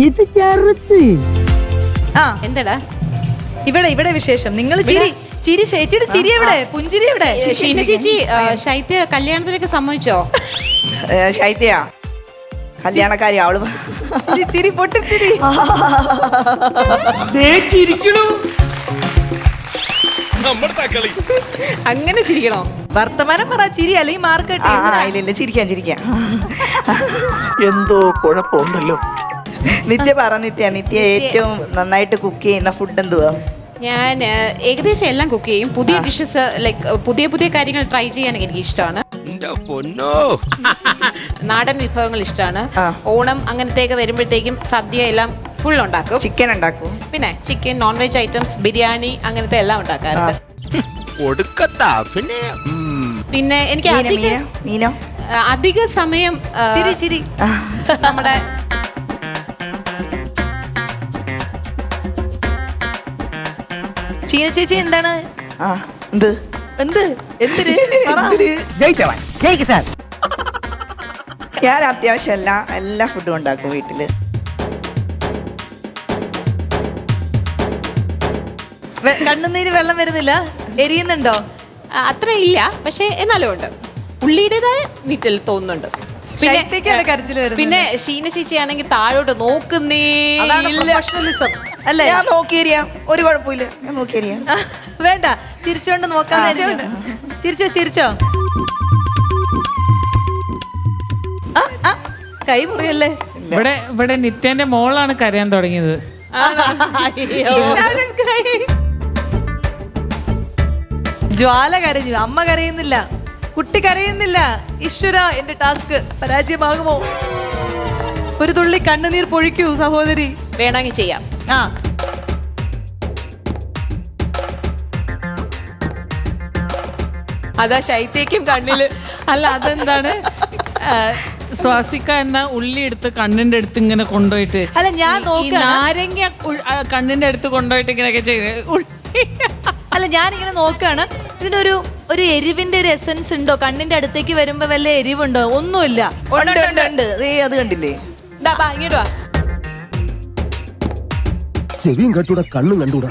ഇത് ചെറുത്ത്. ആ എന്താടാ ഇവിടെ വിശേഷം. നിങ്ങൾ ചിരി ചിരി ചേച്ചിയുടെ ചിരി എവിടെ? പുഞ്ചിരി എവിടെ? ചേച്ചി ശൈത്യ കല്യാണത്തിനൊക്കെ സമ്മതിച്ചോ? ശൈത്യ കല്യാണക്കാരി അവള് ചിരി ചിരി പൊട്ടിച്ചിരി. അങ്ങനെ ചിരിക്കണോ? വർത്തമാനം പറ, ചിരി അല്ലെങ്കിൽ മാർക്ക് ഇല്ല ചിരിക്കാം എന്തോ കുഴപ്പമുണ്ടല്ലോ. നിത്യ പറ നിത്യ ഏറ്റവും നന്നായിട്ട് കുക്ക് ചെയ്യുന്ന ഫുഡ് എന്തുവാ? ഞാൻ ഏകദേശം എല്ലാം കുക്ക് ചെയ്യും. പുതിയ ഡിഷസ് ലൈക്ക് പുതിയ കാര്യങ്ങൾ ട്രൈ ചെയ്യാൻ എനിക്ക് ഇഷ്ടമാണ്. നാടൻ വിഭവങ്ങൾ ഇഷ്ടമാണ്. ഓണം അങ്ങനത്തെയൊക്കെ വരുമ്പോഴത്തേക്കും സദ്യ എല്ലാം ഫുൾ ഉണ്ടാക്കും. ചിക്കൻ ഉണ്ടാക്കും. പിന്നെ chicken, non veg items, biryani അങ്ങനത്തെ എല്ലാം ഉണ്ടാക്കാറുണ്ട്. പിന്നെ എനിക്ക് അധിക സമയം ചിരി ചിരി നമ്മുടെ ഷീന ചേച്ചി എന്താണ് എന്ത് എന്ത് എന്തിന് ഞാൻ അത്യാവശ്യം എല്ലാ ഫുഡും ഉണ്ടാക്കും വീട്ടില്. കണ്ണുനീര് വെള്ളം വരുന്നില്ല? എരിയുന്നുണ്ടോ? അത്ര ഇല്ല, പക്ഷെ എന്നാലും ഉണ്ട്. ഉള്ളിയുടേതായ നീറ്റൽ തോന്നുന്നുണ്ട്. പിന്നെ ഷീന ചേച്ചി ആണെങ്കിൽ താഴോട്ട് നോക്കുന്നേ അല്ലേ? ഞാൻ നോക്കിയറിയാം, ഒരു കുഴപ്പമില്ല, ഞാൻ നോക്കിയറിയാം. വേണ്ട, ചിരിച്ചോണ്ട് നോക്കാം. ചിരിച്ചോ കൈ മുറിയല്ലേ? ഇവിടെ നിത്യന്റെ മോളാണ് കരയാൻ തുടങ്ങിയത്. ജ്വാല കരഞ്ഞു, അമ്മ കരയുന്നില്ല, കുട്ടി കരയുന്നില്ല. ഈശ്വര, എന്റെ ടാസ്ക് പരാജയമാകുമോ? ഒരു തുള്ളി കണ്ണുനീർ പൊഴിക്കൂ സഹോദരി. വേണമെങ്കിൽ ചെയ്യാം. അതാ ശൈത്യക്കും കണ്ണില്. അല്ല, അതെന്താണ് സ്വാസിക്ക എന്ന ഉള്ളി എടുത്ത് കണ്ണിന്റെ അടുത്ത് ഇങ്ങനെ കൊണ്ടുപോയിട്ട്, അല്ല ഞാൻ നാരങ്ങ കണ്ണിന്റെ അടുത്ത് കൊണ്ടുപോയിട്ട് ഇങ്ങനെയൊക്കെ ചെയ്യുന്നത്. അല്ല ഞാനിങ്ങനെ നോക്കാണ്, ഇതിനൊരു എരിവിന്റെ ഒരു എസൻസ് ഉണ്ടോ? കണ്ണിന്റെ അടുത്തേക്ക് വരുമ്പോ വല്ല എരിവുണ്ടോ? ഒന്നുമില്ല. അത് കണ്ടില്ലേ? ഇങ്ങോട്ട് വാ. ചെവിയും കണ്ടൂടാ, കണ്ണും കണ്ടൂടാ.